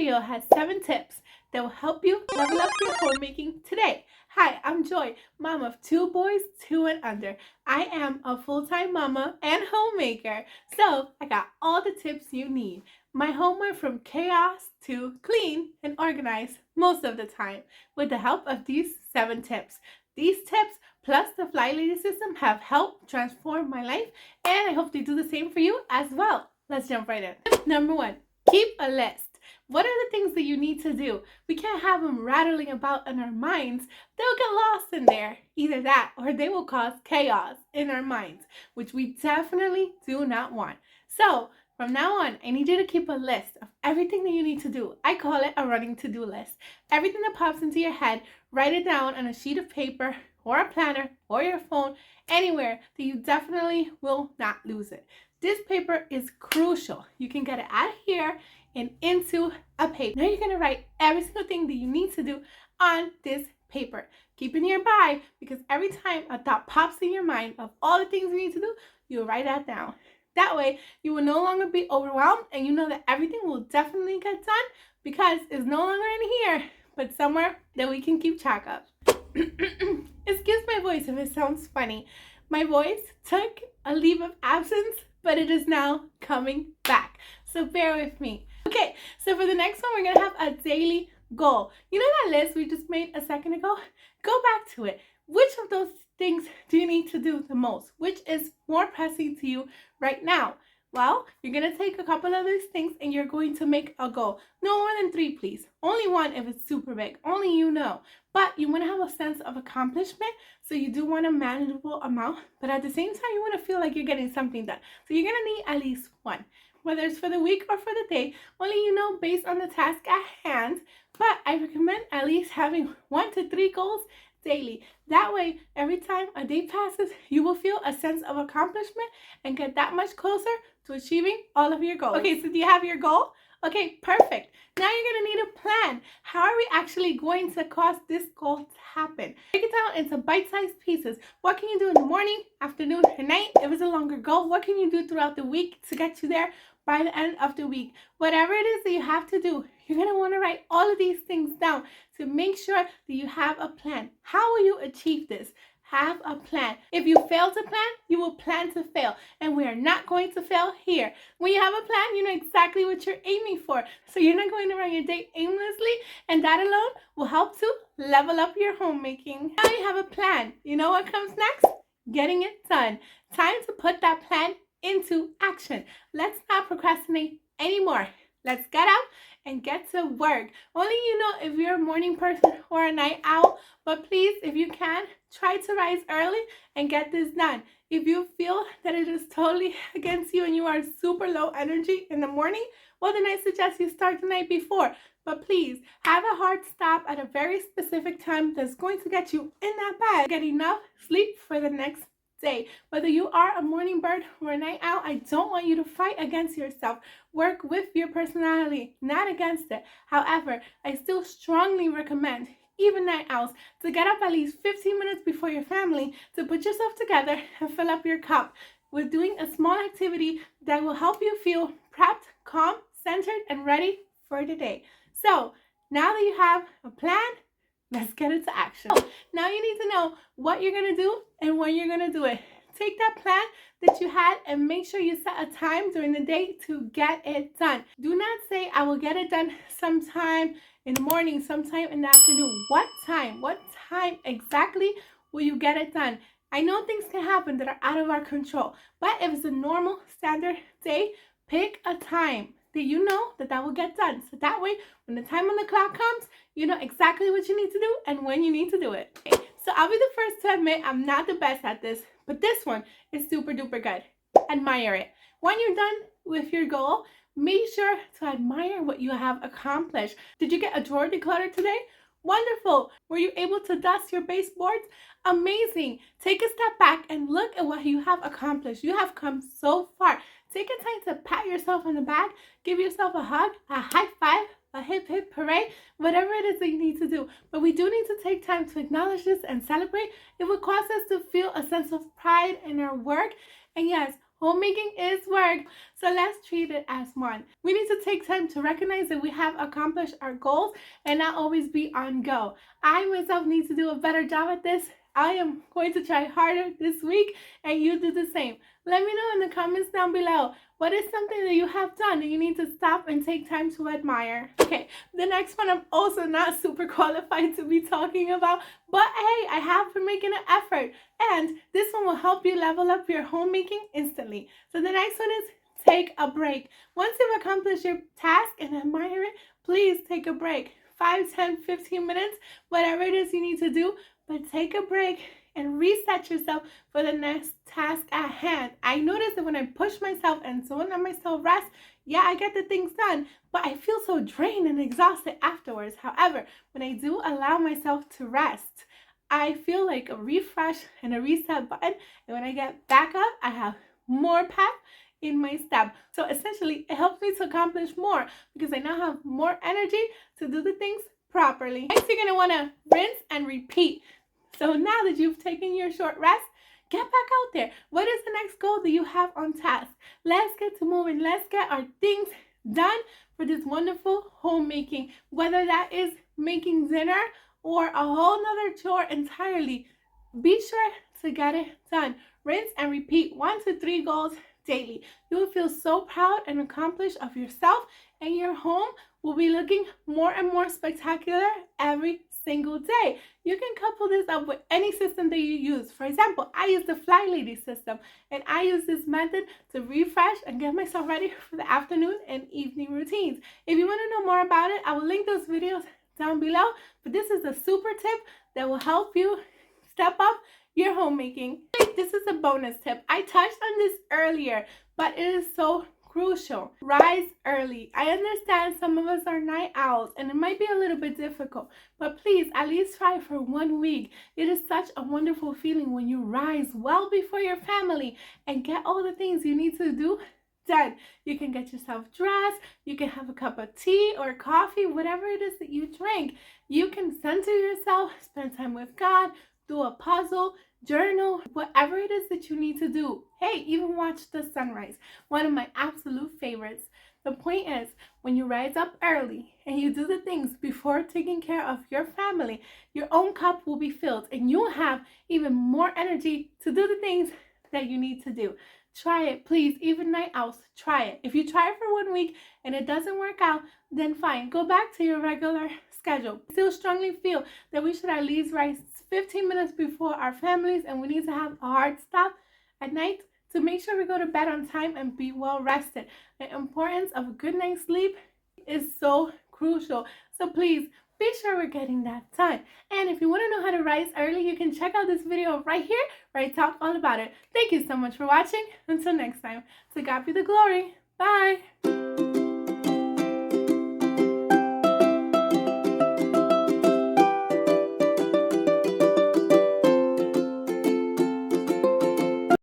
video has 7 tips that will help you level up your homemaking today. Hi, I'm Joy, mom of 2 boys, 2 and under. I am a full-time mama and homemaker, so I got all the tips you need. My home went from chaos to clean and organized most of the time with the help of these 7 tips. These tips plus the Fly Lady system have helped transform my life, and I hope they do the same for you as well. Let's jump right in. Tip number 1. Keep a list. What are the things that you need to do? We can't have them rattling about in our minds. They'll get lost in there. Either that or they will cause chaos in our minds, which we definitely do not want. So from now on, I need you to keep a list of everything that you need to do. I call it a running to-do list. Everything that pops into your head, write it down on a sheet of paper or a planner or your phone, anywhere that you definitely will not lose it. This paper is crucial. You can get it out of here and into a paper. Now you're going to write every single thing that you need to do on this paper. Keep it nearby because every time a thought pops in your mind of all the things you need to do, you'll write that down. That way, you will no longer be overwhelmed and you know that everything will definitely get done because it's no longer in here, but somewhere that we can keep track of. Excuse my voice if it sounds funny. My voice took a leave of absence, but it is now coming back. So bear with me. Okay, so for the next one, we're going to have a daily goal. You know that list we just made a second ago? Go back to it. Which of those things do you need to do the most? Which is more pressing to you right now? Well, you're going to take a couple of these things and you're going to make a goal. No more than 3, please. Only 1 if it's super big. Only you know. But you want to have a sense of accomplishment, so you do want a manageable amount, but at the same time, you want to feel like you're getting something done. So you're going to need at least 1. Whether it's for the week or for the day, only you know based on the task at hand. But I recommend at least having 1 to 3 goals daily. That way, every time a day passes, you will feel a sense of accomplishment and get that much closer to achieving all of your goals. Okay, so do you have your goal? Okay, perfect. Now you're going to need a plan. How are we actually going to cause this goal to happen? Break it down into bite-sized pieces. What can you do in the morning, afternoon, or night? If it's a longer goal, what can you do throughout the week to get you there by the end of the week? Whatever it is that you have to do, you're going to want to write all of these things down to make sure that you have a plan. How will you achieve this? Have a plan. If you fail to plan, you will plan to fail. And we are not going to fail here. When you have a plan, you know exactly what you're aiming for. So you're not going to run your day aimlessly. And that alone will help to level up your homemaking. Now you have a plan. You know what comes next? Getting it done. Time to put that plan into action. Let's not procrastinate anymore. Let's get up and get to work. Only you know if you're a morning person or a night owl, but please, if you can, try to rise early and get this done. If you feel that it is totally against you and you are super low energy in the morning, well, then I suggest you start the night before. But please, have a hard stop at a very specific time that's going to get you in that bed. Get enough sleep for the next day. Whether you are a morning bird or a night owl, I don't want you to fight against yourself. Work with your personality, not against it. However, I still strongly recommend, even night owls, to get up at least 15 minutes before your family to put yourself together and fill up your cup with doing a small activity that will help you feel prepped, calm, centered, and ready for the day. So now that you have a plan, let's get into action. Now you need to know what you're going to do and when you're going to do it. Take that plan that you had and make sure you set a time during the day to get it done. Do not say, I will get it done sometime in the morning, sometime in the afternoon. What time? What time exactly will you get it done? I know things can happen that are out of our control, but if it's a normal standard day, pick a time that you know that will get done. So that way, when the time on the clock comes, you know exactly what you need to do and when you need to do it. Okay, so I'll be the first to admit I'm not the best at this, but this one is super duper good. Admire it. When you're done with your goal, make sure to admire what you have accomplished. Did you get a drawer decluttered today? Wonderful. Were you able to dust your baseboards? Amazing. Take a step back and look at what you have accomplished. You have come so far. Take a time to pat yourself on the back, give yourself a hug, a high five, a hip hip hooray, whatever it is that you need to do. But we do need to take time to acknowledge this and celebrate. It will cause us to feel a sense of pride in our work. And yes, Homemaking is work, so let's treat it as one. We need to take time to recognize that we have accomplished our goals and not always be on go. I myself need to do a better job at this. I am going to try harder this week, and you do the same. Let me know in the comments down below, what is something that you have done that you need to stop and take time to admire? Okay, the next one I'm also not super qualified to be talking about, but hey, I have been making an effort, and this one will help you level up your homemaking instantly. So the next one is take a break. Once you've accomplished your task and admire it, please take a break. 5, 10, 15 minutes, whatever it is you need to do, but take a break and reset yourself for the next task at hand. I notice that when I push myself and don't let myself rest, yeah, I get the things done, but I feel so drained and exhausted afterwards. However, when I do allow myself to rest, I feel like a refresh and a reset button, and when I get back up, I have more pep in my step. So essentially, it helps me to accomplish more because I now have more energy to do the things properly. Next, you're gonna wanna rinse and repeat. So now that you've taken your short rest, get back out there. What is the next goal that you have on task? Let's get to moving. Let's get our things done for this wonderful homemaking, whether that is making dinner or a whole nother chore entirely. Be sure to get it done. Rinse and repeat 1 to 3 goals daily. You will feel so proud and accomplished of yourself, and your home will be looking more and more spectacular every single day. You can couple this up with any system that you use. For example, I use the Fly Lady system, and I use this method to refresh and get myself ready for the afternoon and evening routines. If you want to know more about it, I will link those videos down below, but this is a super tip that will help you step up your homemaking. This is a bonus tip. I touched on this earlier, but it is so crucial. Rise early. I understand some of us are night owls and it might be a little bit difficult, but please at least try for 1 week. It is such a wonderful feeling when you rise well before your family and get all the things you need to do done. You can get yourself dressed, you can have a cup of tea or coffee, whatever it is that you drink. You can center yourself, spend time with God, do a puzzle, journal, whatever it is that you need to do. Hey, even watch the sunrise, one of my absolute favorites. The point is, when you rise up early and you do the things before taking care of your family, your own cup will be filled and you'll have even more energy to do the things that you need to do. Try it, please. Even night owls, try it. If you try it for 1 week and it doesn't work out, then fine, go back to your regular schedule. I still strongly feel that we should at least rise 15 minutes before our families, and we need to have a hard stop at night to make sure we go to bed on time and be well rested. The importance of a good night's sleep is so crucial. So please be sure we're getting that done. And if you want to know how to rise early, you can check out this video right here where I talk all about it. Thank you so much for watching. Until next time, to God be the glory. Bye.